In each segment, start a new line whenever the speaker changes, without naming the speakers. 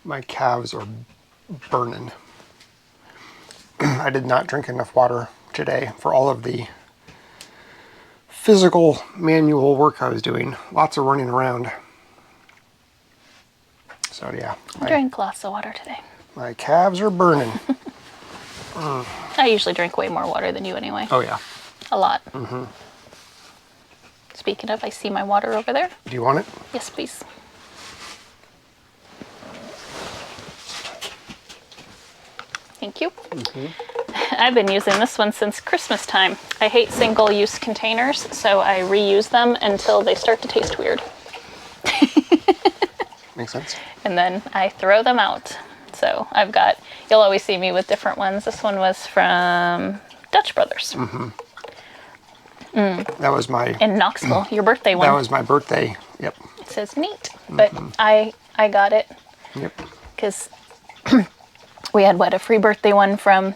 My calves are burning. I did not drink enough water today for all of the physical manual work I was doing. Lots of running around. So yeah.
I drank lots of water today.
My calves are burning.
I usually drink way more water than you anyway.
Oh yeah.
A lot. Speaking of, I see my water over there.
Do you want it?
Yes, please. Thank you. I've been using this one since Christmas time. I hate single-use containers, so I reuse them until they start to taste weird.
Makes sense.
And then I throw them out. So I've got, you'll always see me with different ones. This one was from Dutch Brothers.
That was my...
In Knoxville, your birthday one.
That was my birthday. Yep.
It says neat, but I got it.
Yep.
Because we had, a free birthday one from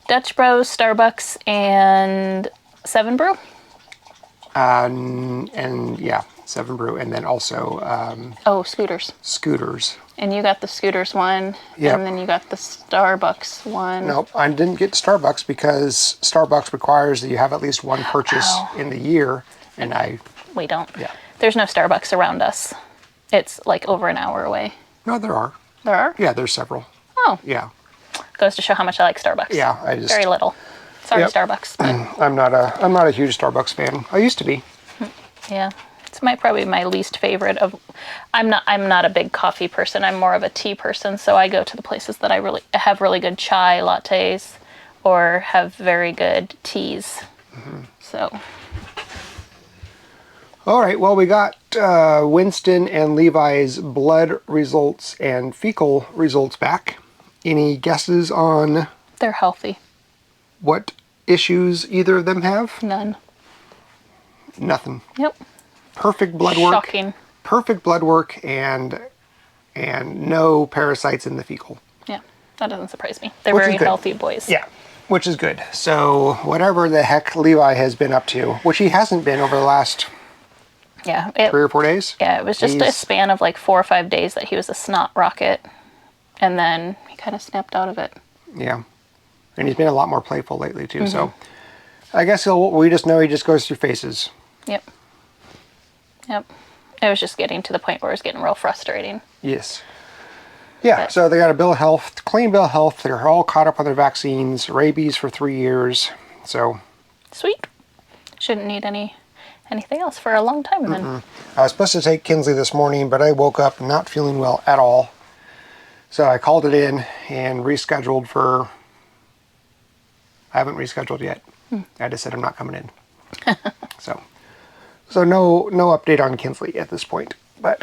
Dutch Bros, Starbucks, and 7 Brew?
And yeah, 7 Brew, and then also...
Scooters.
Scooters.
And you got the Scooters one,
Yep.
and then you got the Starbucks one.
Nope, I didn't get Starbucks because Starbucks requires that you have at least one purchase in the year, and
We don't.
Yeah.
There's no Starbucks around us. It's like over an hour away.
No, there are.
There are?
Yeah, there's several.
Oh.
Yeah.
Goes to show how much I like Starbucks.
Yeah, I just...
Very little. Sorry,
Yep.
Starbucks. But
I'm not a huge Starbucks fan. I used to be.
yeah. It's probably my least favorite of. I'm not a big coffee person. I'm more of a tea person. So I go to the places that I really have really good chai lattes, or have very good teas. So.
All right. Well, we got Winston and Levi's blood results and fecal results back. Any guesses on
They're healthy.
what issues either of them have?
None.
Nothing.
Yep.
Perfect blood work.
Shocking.
Perfect blood work and no parasites in the fecal.
Yeah. That doesn't surprise me. They're
Which is
very
good.
healthy boys.
Yeah, which is good. So whatever the heck Levi has been up to, which he hasn't been over the last
Yeah.
3 or 4 days.
Yeah, it was just a span of like 4 or 5 days that he was a snot rocket. And then he kind of snapped out of it.
Yeah. And he's been a lot more playful lately too. So I guess we just know he just goes through phases.
Yep. Yep. It was just getting to the point where it was getting real frustrating.
Yes. Yeah,
But-
so they got a bill of health, clean bill of health. They're all caught up on their vaccines, rabies for 3 years. So
Sweet. Shouldn't need anything else for a long time then.
I was supposed to take Kinsley this morning, but I woke up not feeling well at all. So I called it in and rescheduled for... I haven't rescheduled yet. I just said I'm not coming in. So no update on Kinsley at this point. But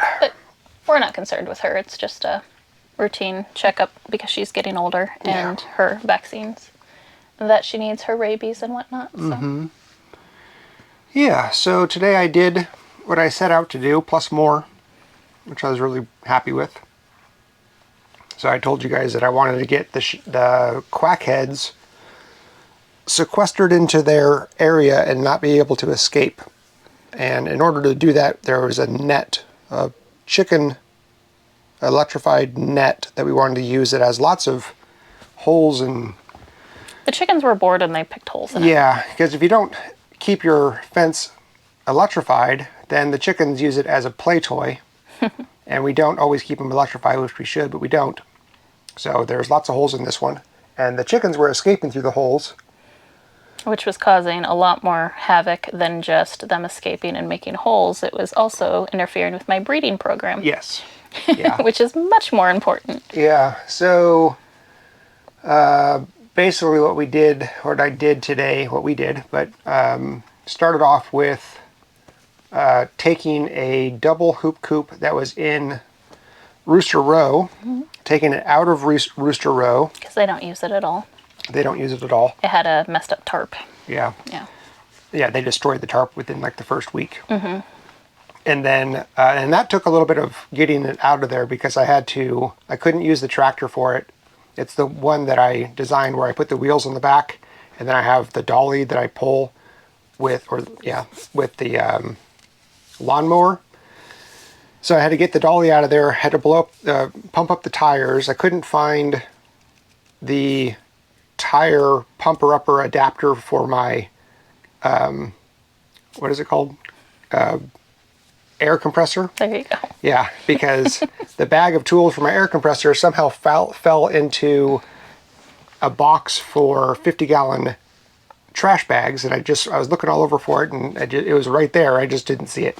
We're not concerned with her. It's just a routine checkup because she's getting older and her vaccines that she needs, her rabies and whatnot. So.
yeah, so today I did what I set out to do, plus more, which I was really happy with. So I told you guys that I wanted to get the quackheads sequestered into their area and not be able to escape. And in order to do that, there was a net, a chicken electrified net that we wanted to use that has lots of holes and...
The chickens were bored and they picked holes in it.
Yeah, because if you don't keep your fence electrified, then the chickens use it as a play toy. And we don't always keep them electrified, which we should, but we don't. So there's lots of holes in this one. And the chickens were escaping through the holes.
Which was causing a lot more havoc than just them escaping and making holes. It was also interfering with my breeding program.
Yes. Yeah.
Which is much more important.
Yeah. So basically what we did, or I did today, what we did, but started off with taking a double hoop coop that was in Rooster Row, taking it out of Rooster Row.
Because they don't use it at all.
They don't use it at all.
It had a messed up tarp.
Yeah.
Yeah.
Yeah, they destroyed the tarp within like the first week. And then, and that took a little bit of getting it out of there because I couldn't use the tractor for it. It's the one that I designed where I put the wheels on the back, and then I have the dolly that I pull with the lawnmower. So I had to get the dolly out of there, had to pump up the tires. I couldn't find the tire pumper-upper adapter for my, what is it called? Air compressor.
There you go.
Yeah, because the bag of tools for my air compressor somehow fell into a box for 50-gallon trash bags, and I was looking all over for it, and it was right there. I just didn't see it.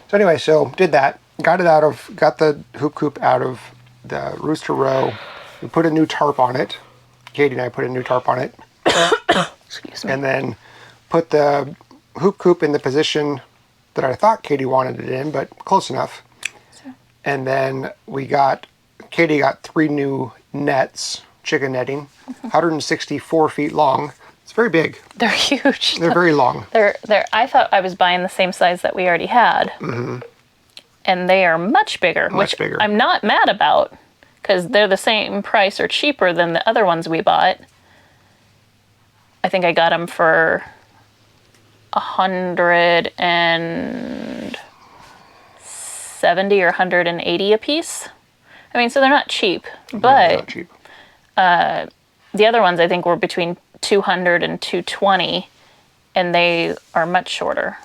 So anyway, did that. Got the hoop coop out of the rooster row. We put a new tarp on it. Katie and I put a new tarp on it.
Excuse me.
And then put the hoop coop in the position that I thought Katie wanted it in, but close enough. Sure. And then Katie got 3 new nets, chicken netting, 164 feet long. It's very big.
They're huge.
They're very long.
I thought I was buying the same size that we already had. Mm-hmm. And they are much bigger.
Much bigger.
I'm not mad about, because they're the same price or cheaper than the other ones we bought. I think I got them for $170 or $180 a piece. I mean, so they're not cheap, but
they're not cheap.
The other ones I think were between $200 and $220, and they are much shorter.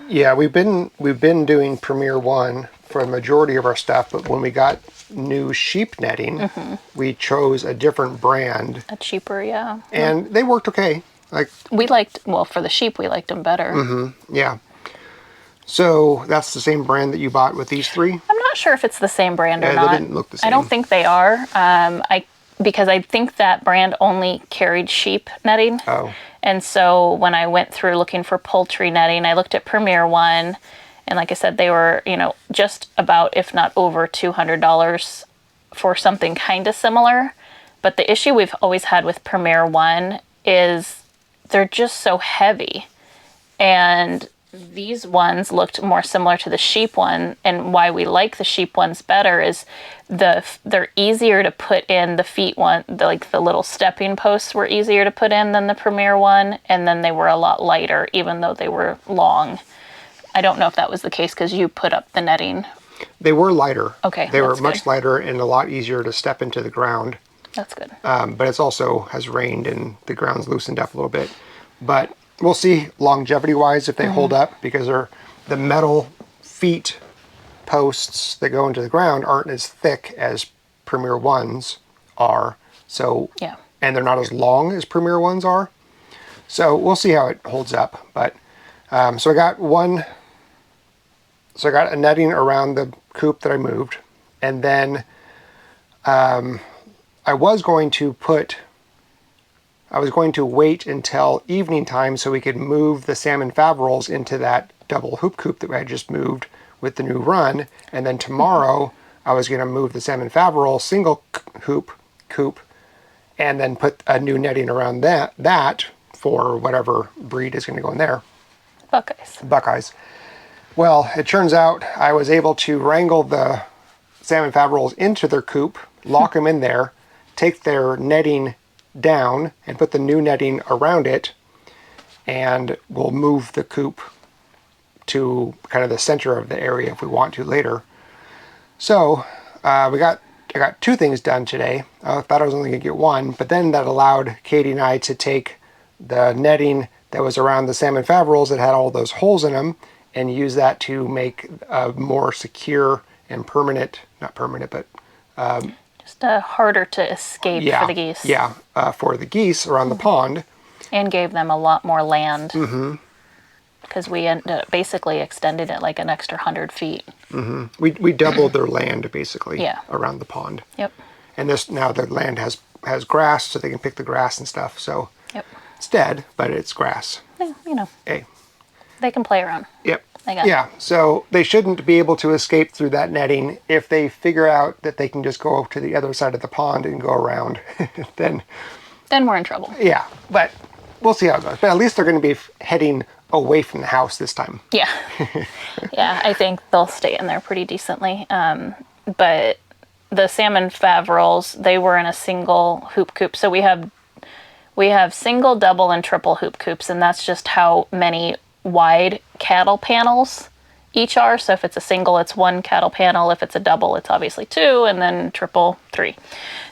Yeah, we've been doing Premier One for the majority of our stuff, but when we got new sheep netting, we chose a different brand.
A cheaper, yeah.
And they worked okay.
For the sheep, we liked them better.
Mm-hmm. Yeah. So that's the same brand that you bought with these 3?
I'm not sure if it's the same brand or not.
They didn't look the same.
I don't think they are. Because I think that brand only carried sheep netting.
Oh.
And so when I went through looking for poultry netting, I looked at Premier One, and like I said, they were, just about, if not over $200 for something kind of similar. But the issue we've always had with Premier One is they're just so heavy. And these ones looked more similar to the sheep one, and why we like the sheep ones better is they're easier to put in. The feet one, the little stepping posts were easier to put in than the Premier one, and then they were a lot lighter, even though they were long. I don't know if that was the case because you put up the netting.
They were lighter.
Okay,
they were much lighter and a lot easier to step into the ground.
That's good.
But it's also has rained and the ground's loosened up a little bit. But we'll see longevity-wise if they hold up, because the metal feet posts that go into the ground aren't as thick as Premier Ones are. So
yeah,
and they're not as long as Premier Ones are. So we'll see how it holds up. But so I got a netting around the coop that I moved, and then I was going to wait until evening time so we could move the salmon faverolles into that double hoop coop that I just moved with the new run. And then tomorrow I was going to move the salmon faverole single hoop coop and then put a new netting around that for whatever breed is going to go in there. Buckeyes. Well, it turns out I was able to wrangle the salmon faverolles into their coop, lock them in there, take their netting down and put the new netting around it, and we'll move the coop to kind of the center of the area if we want to later. So I got 2 things done today. I thought I was only going to get 1, but then that allowed Katie and I to take the netting that was around the salmon faverolles that had all those holes in them and use that to make a more secure and permanent, not permanent, but
just harder to escape for the geese.
Yeah, for the geese around the pond.
And gave them a lot more land. Mm-hmm. Because we ended up basically extended it like an extra 100 feet.
Mm-hmm. We doubled their land basically around the pond.
Yep.
And now the land has grass, so they can pick the grass and stuff. So it's dead, but it's grass.
Hey. They can play around.
Yep. So they shouldn't be able to escape through that netting. If they figure out that they can just go to the other side of the pond and go around, then
we're in trouble.
Yeah, but we'll see how it goes. But at least they're going to be heading away from the house this time.
Yeah. Yeah, I think they'll stay in there pretty decently. But the salmon faverolles, they were in a single hoop coop. So we have single, double, and triple hoop coops, and that's just how many wide cattle panels each are. So if it's a single, it's 1 cattle panel. If it's a double, it's obviously 2, and then triple, 3.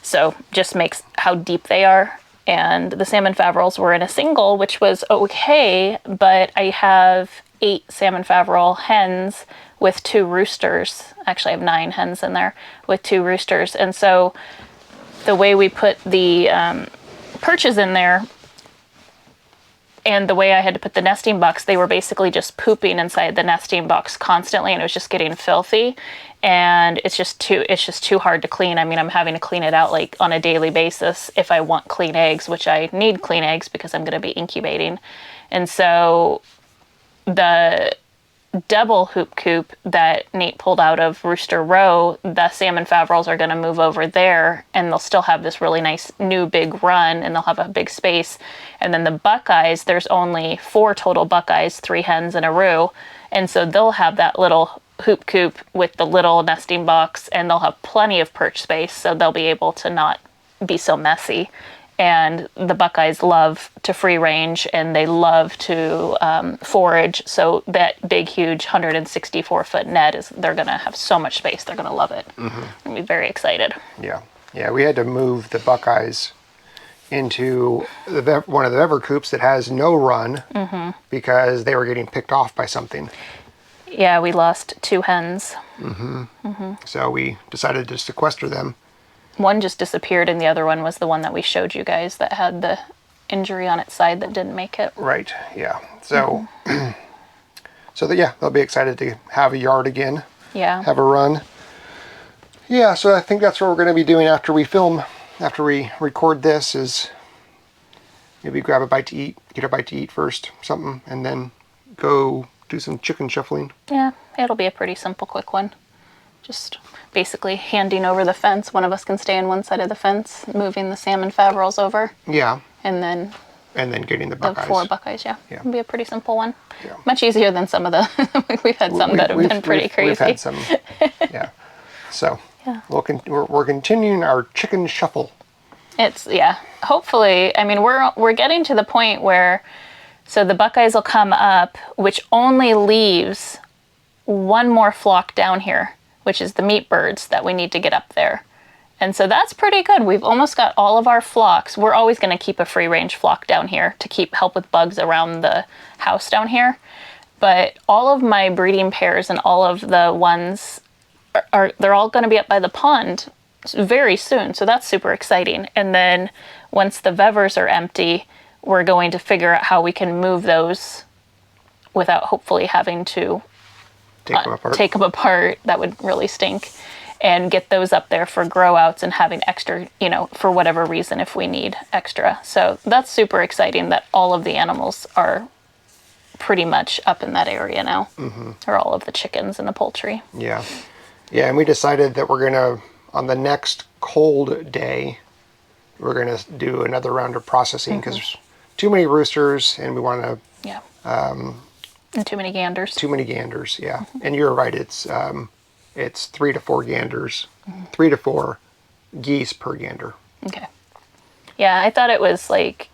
So just makes how deep they are. And the salmon favreals were in a single, which was okay, but I have 8 salmon favreal hens with 2 roosters. Actually, I have 9 hens in there with 2 roosters. And so the way we put the perches in there, and the way I had to put the nesting box, they were basically just pooping inside the nesting box constantly, and it was just getting filthy. And it's just too hard to clean. I mean, I'm having to clean it out like on a daily basis if I want clean eggs, which I need clean eggs because I'm going to be incubating. And so the double hoop coop that Nate pulled out of Rooster Row, the salmon favreals are going to move over there, and they'll still have this really nice new big run, and they'll have a big space. And then the buckeyes, there's only 4 total buckeyes, 3 hens and a roux, and so they'll have that little hoop coop with the little nesting box, and they'll have plenty of perch space, so they'll be able to not be so messy. And the buckeyes love to free range, and they love to forage. So that big, huge 164-foot net they're going to have so much space. They're going to love it. Mm-hmm. I'm be very excited.
Yeah. Yeah, we had to move the buckeyes into one of the Ever coops that has no run because they were getting picked off by something.
Yeah, we lost 2 hens.
So we decided to sequester them.
One just disappeared, and the other one was the one that we showed you guys that had the injury on its side that didn't make it.
Right, yeah. So, they'll be excited to have a yard again.
Yeah.
Have a run. Yeah, so I think that's what we're going to be doing after we record this is maybe grab a bite to eat, get a bite to eat first, something, and then go do some chicken shuffling.
Yeah, it'll be a pretty simple, quick one. Just basically handing over the fence. One of us can stay on one side of the fence, moving the salmon favreals over.
Yeah.
And then
getting the buckeyes.
The 4 buckeyes, yeah. It'll be a pretty simple one.
Yeah.
Much easier than some of the, we've had some that have been pretty crazy.
We've had some, yeah. So,
yeah.
We're continuing our chicken shuffle.
Hopefully, I mean, we're getting to the point where, so the buckeyes will come up, which only leaves one more flock down here, which is the meat birds that we need to get up there. And so that's pretty good. We've almost got all of our flocks. We're always going to keep a free range flock down here to help with bugs around the house down here. But all of my breeding pairs and all of the ones they're all going to be up by the pond very soon. So that's super exciting. And then once the vevers are empty, we're going to figure out how we can move those without hopefully having to take them apart. That would really stink. And get those up there for grow outs and having extra, for whatever reason, if we need extra. So that's super exciting that all of the animals are pretty much up in that area now. Mm-hmm. Or all of the chickens and the poultry.
Yeah. Yeah, and we decided that we're going to, on the next cold day, we're going to do another round of processing because there's too many roosters and we want to...
Yeah. And too many ganders.
Too many ganders, yeah. Mm-hmm. And you're right, it's 3 to 4 ganders, 3 to 4 geese per gander.
Okay. Yeah, I thought it was like,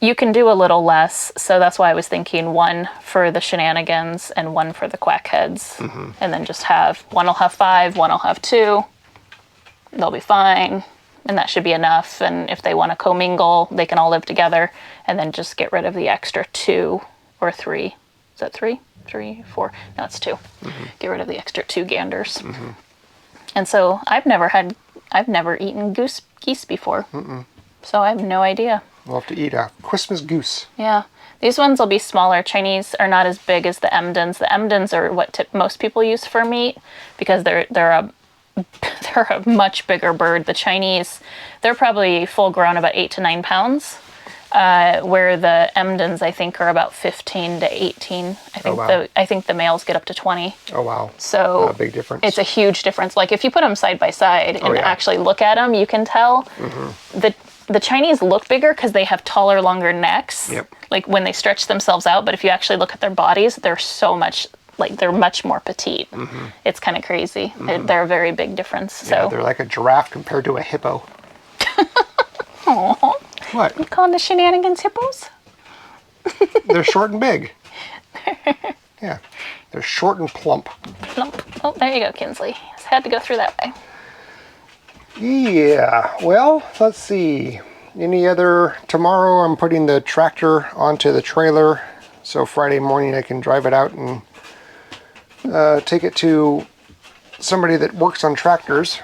you can do a little less, so that's why I was thinking 1 for the shenanigans and 1 for the quackheads. Mm-hmm. And then just one will have 5, 1 will have 2. They'll be fine, and that should be enough. And if they want to commingle, they can all live together, and then just get rid of the extra 2 or 3. Is that 3? 3, 4. No, it's 2. Mm-hmm. Get rid of the extra 2 ganders. Mm-hmm. And so I've never eaten geese before. Mm-mm. So I have no idea.
We'll have to eat a Christmas goose.
Yeah. These ones will be smaller. Chinese are not as big as the Emdens. The Emdens are what most people use for meat because they're a much bigger bird. The Chinese, they're probably full grown about 8 to 9 pounds. Where the Emdens, I think, are about 15 to 18. I think the males get up to 20.
Oh, wow.
So
a big difference.
It's a huge difference. Like, if you put them side by side and actually look at them, you can tell the Chinese look bigger because they have taller, longer necks. Yep. Like, when they stretch themselves out. But if you actually look at their bodies, they're much more petite. Mm-hmm. It's kind of crazy. Mm-hmm. They're a very big difference.
Yeah, they're like a giraffe compared to a hippo.
Aww.
What?
You calling the shenanigans hippos?
They're short and big. Yeah, they're short and plump.
Plump. Oh, there you go, Kinsley. Just had to go through that way.
Yeah, well, let's see. Tomorrow I'm putting the tractor onto the trailer, so Friday morning I can drive it out and take it to somebody that works on tractors.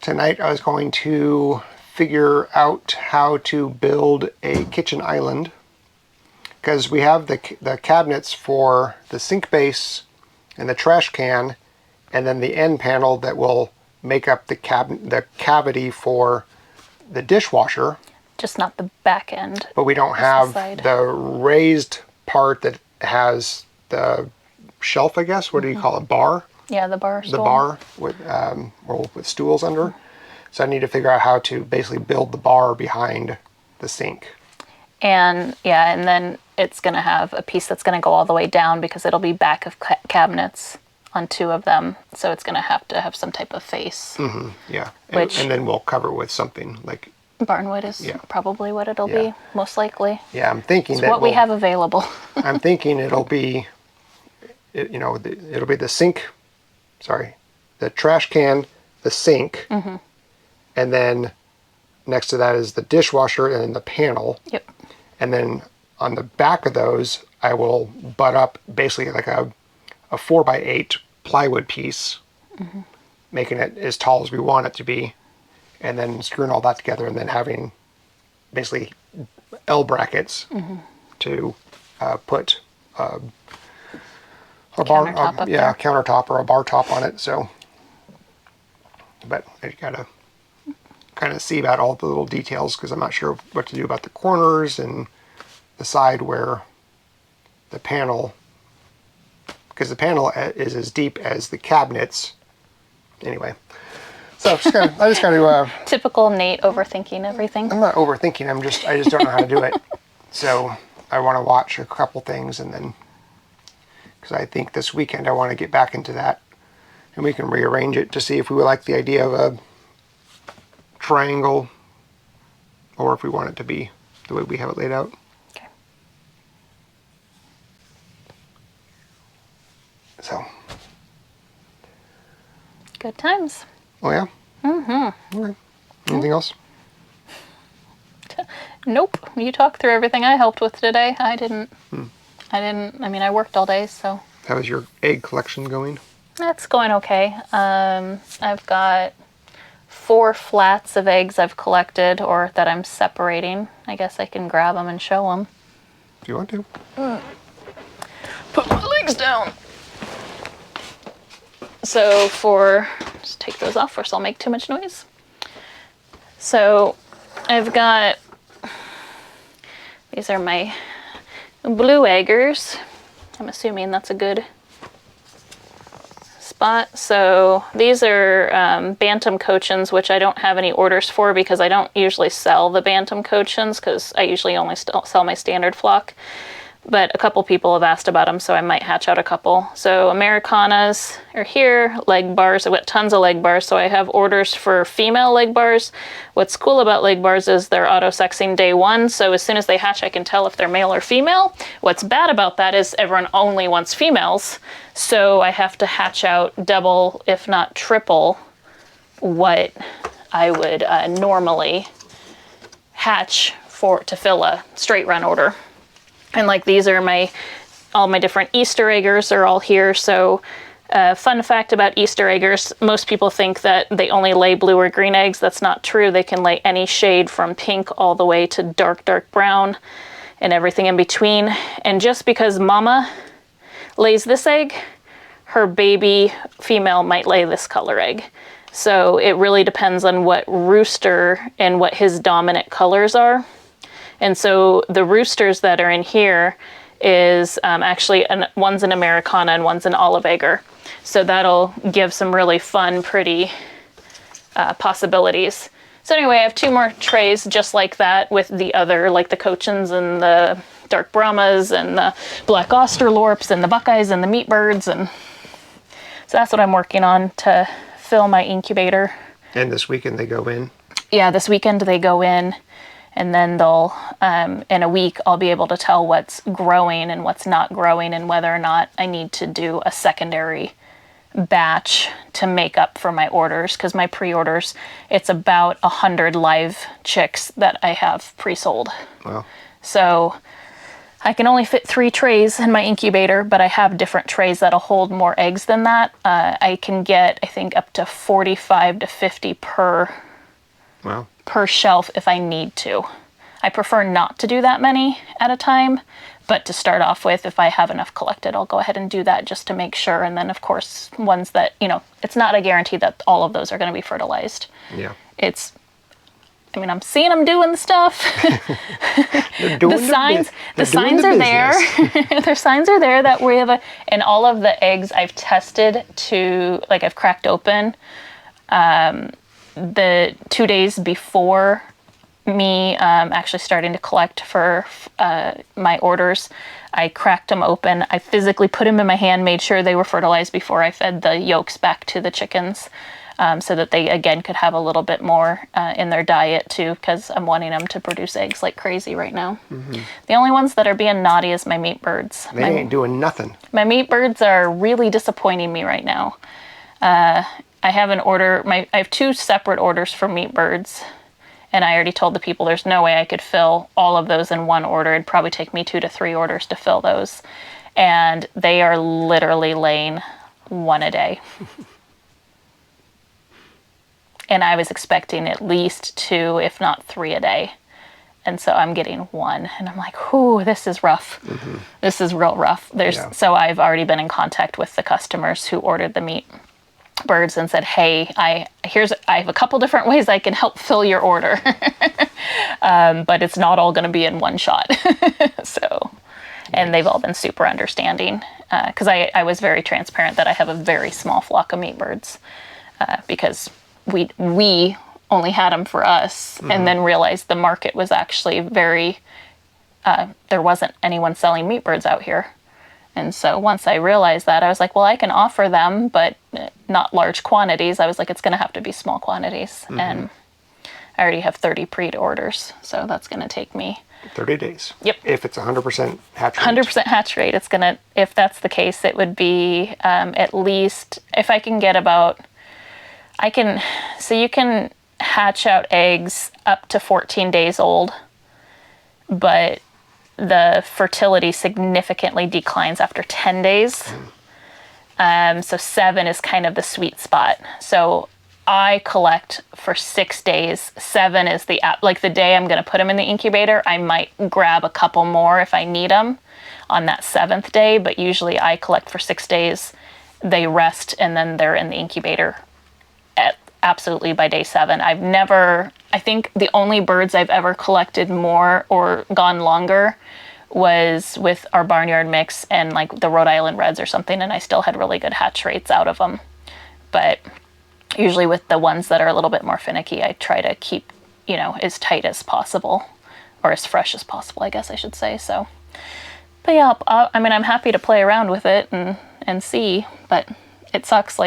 Tonight I was going to figure out how to build a kitchen island, because we have the cabinets for the sink base and the trash can, and then the end panel that will make up the cavity for the dishwasher.
Just not the back end.
But we don't have the raised part that has the shelf, I guess. What do you call it? Bar?
Yeah, the bar stool.
The bar with stools under. So I need to figure out how to basically build the bar behind the sink.
And yeah, and then it's going to have a piece that's going to go all the way down because it'll be back of cabinets on 2 of them. So it's going to have some type of face.
Mm-hmm, yeah.
Which,
and then we'll cover it with something like...
barnwood is probably what it'll be, most likely.
Yeah, I'm thinking
it's
that
what we have available.
I'm thinking it'll be, it'll be the sink, the trash can, the sink, and then next to that is the dishwasher and then the panel.
Yep.
And then on the back of those, I will butt up basically like a 4x8 plywood piece, making it as tall as we want it to be, and then screwing all that together, and then having basically L brackets to put a bar, countertop or a bar top on it. So, but I gotta kind of see about all the little details because I'm not sure what to do about the corners and the side where the panel, because the panel is as deep as the cabinets. Anyway, so I just got to.
Typical Nate overthinking everything.
I'm not overthinking. I just don't know how to do it. So I want to watch a couple things, and then because I think this weekend I want to get back into that, and we can rearrange it to see if we would like the idea of a triangle, or if we want it to be the way we have it laid out.
Okay.
So.
Good times.
Oh yeah. Okay. Anything else?
Nope. You talked through everything I helped with today. I didn't. I mean, I worked all day, so.
How's your egg collection going?
That's going okay. I've got 4 flats of eggs I've collected or that I'm separating. I guess I can grab them and show them.
If you want to.
Put my legs down. So just take those off or else I'll make too much noise. So I've got, these are my blue eggers. I'm assuming that's a good spot. So these are bantam cochins, which I don't have any orders for because I don't usually sell the bantam cochins because I usually only sell my standard flock. But a couple people have asked about them, so I might hatch out a couple. So Americanas are here, leg bars. I've got tons of leg bars, so I have orders for female leg bars. What's cool about leg bars is they're auto-sexing day 1, so as soon as they hatch, I can tell if they're male or female. What's bad about that is everyone only wants females, so I have to hatch out double, if not triple, what I would normally hatch to fill a straight run order. And like these are all my different Easter eggers are all here. So fun fact about Easter eggers, most people think that they only lay blue or green eggs. That's not true. They can lay any shade from pink all the way to dark, dark brown and everything in between. And just because mama lays this egg, her baby female might lay this color egg. So it really depends on what rooster and what his dominant colors are. And so the roosters that are in here is actually, one's an Americana and one's an olive egger. So that'll give some really fun, pretty possibilities. So anyway, I have 2 more trays just like that with the other, like the cochins and the dark Brahmas and the black Australorps and the Buckeyes and the meat birds. And so that's what I'm working on to fill my incubator.
And this weekend they go in?
Yeah, this weekend they go in. And then they'll, in a week, I'll be able to tell what's growing and what's not growing and whether or not I need to do a secondary batch to make up for my orders. Because my pre-orders, it's about 100 live chicks that I have pre-sold.
Wow.
So I can only fit 3 trays in my incubator, but I have different trays that'll hold more eggs than that. I can get, I think, up to 45 to 50 per shelf if I need to. I prefer not to do that many at a time, but to start off with, if I have enough collected, I'll go ahead and do that just to make sure. And then, of course, ones that, it's not a guarantee that all of those are going to be fertilized.
Yeah.
I'm seeing them doing the stuff. The signs are there. Their signs are there that we have and all of the eggs I've tested I've cracked open the 2 days before me actually starting to collect for my orders. I cracked them open. I physically put them in my hand, made sure they were fertilized before I fed the yolks back to the chickens. So that they, again, could have a little bit more in their diet, too, because I'm wanting them to produce eggs like crazy right now. Mm-hmm. The only ones that are being naughty is my meat birds.
They ain't doing nothing.
My meat birds are really disappointing me right now. I have I have 2 separate orders for meat birds, and I already told the people there's no way I could fill all of those in one order. It'd probably take me 2 to 3 orders to fill those. And they are literally laying 1 a day. And I was expecting at least 2, if not 3 a day. And so I'm getting 1. And I'm like, whoo, this is rough. Mm-hmm. This is real rough. So I've already been in contact with the customers who ordered the meat birds and said, hey, I have a couple different ways I can help fill your order. But it's not all going to be in one shot. And they've all been super understanding. Because I was very transparent that I have a very small flock of meat birds. Because we only had them for us, mm-hmm. and then realized the market was actually very, there wasn't anyone selling meat birds out here. And so once I realized that, I was like, well, I can offer them, but not large quantities. I was like, it's going to have to be small quantities. Mm-hmm. And I already have 30 pre-orders, so that's going to take me
30 days.
Yep.
If it's 100% hatch rate.
100% hatch rate. It's going to, if that's the case, it would be at least, if I can get about, you can hatch out eggs up to 14 days old, but the fertility significantly declines after 10 days. So 7 is kind of the sweet spot. So I collect for 6 days. 7 is the day I'm going to put them in the incubator. I might grab a couple more if I need them on that 7th day, but usually I collect for 6 days. They rest and then they're in the incubator absolutely by day 7. I think the only birds I've ever collected more or gone longer was with our barnyard mix and like the Rhode Island Reds or something, and I still had really good hatch rates out of them. But usually with the ones that are a little bit more finicky, I try to keep, as tight as possible, or as fresh as possible, I guess I should say. So, but yeah, I'm happy to play around with it and see, but it sucks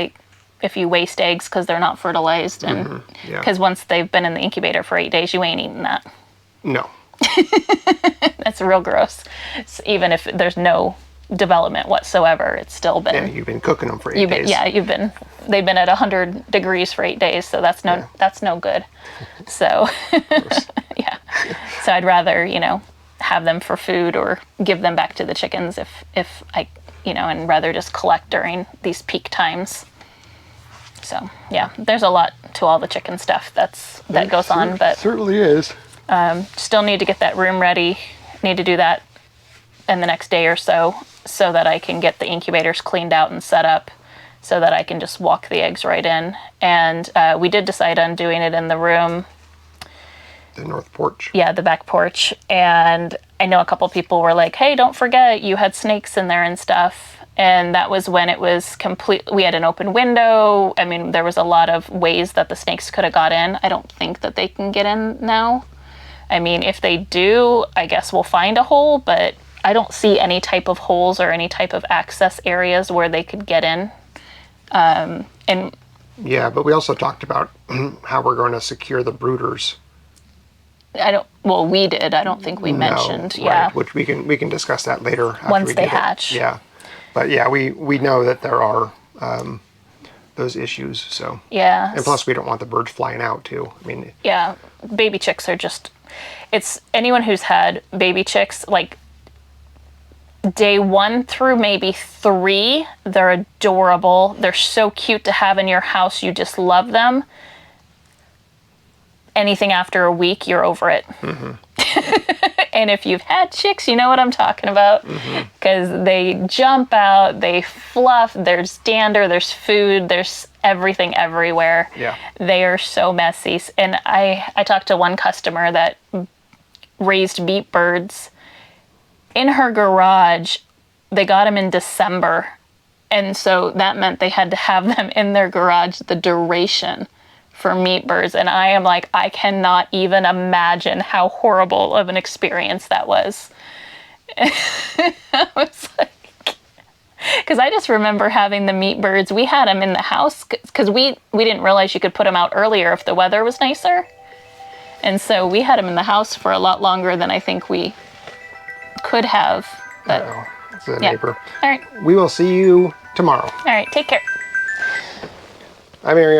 if you waste eggs because they're not fertilized, and because once they've been in the incubator for 8 days, you ain't eating that. No. That's real gross. Even if there's no development whatsoever, it's still been.
Yeah, you've been cooking them for 8 days.
They've been at 100 degrees for 8 days, so that's no good. So, yeah. So I'd rather, have them for food or give them back to the chickens if I, and rather just collect during these peak times. So yeah, there's a lot to all the chicken stuff that goes on, but
certainly is.
Still need to get that room ready. Need to do that in the next day or so that I can get the incubators cleaned out and set up, so that I can just walk the eggs right in. And we did decide on doing it in the room.
The north porch.
Yeah, the back porch. And I know a couple people were like, "Hey, don't forget you had snakes in there and stuff." And that was when it was complete. We had an open window. I mean, there was a lot of ways that the snakes could have got in. I don't think that they can get in now. I mean, if they do, I guess we'll find a hole, but I don't see any type of holes or any type of access areas where they could get in.
Yeah, but we also talked about how we're going to secure the brooders
Well, we did. I don't think we mentioned.
No,
Yeah.
right, which we can discuss that later after
Once
we
they
get it.
hatch.
Yeah, but yeah, we know that there are those issues. So
Yeah.
and plus we don't want the birds flying out too. I mean,
Yeah, baby chicks are just, it's anyone who's had baby chicks, like day 1 through maybe 3, they're adorable. They're so cute to have in your house. You just love them. Anything after a week, you're over it. And if you've had chicks, you know what I'm talking about. Because they jump out, they fluff, there's dander, there's food, there's everything everywhere.
Yeah.
They are so messy. And I talked to one customer that raised meat birds in her garage. They got them in December. And so that meant they had to have them in their garage the duration for meat birds. And I am like, I cannot even imagine how horrible of an experience that was. I was like, because I just remember having the meat birds. We had them in the house because we didn't realize you could put them out earlier if the weather was nicer. And so we had them in the house for a lot longer than I think we could have. But
it's a neighbor.
All right.
We will see you tomorrow.
All right. Take care.
Hi, Miriam.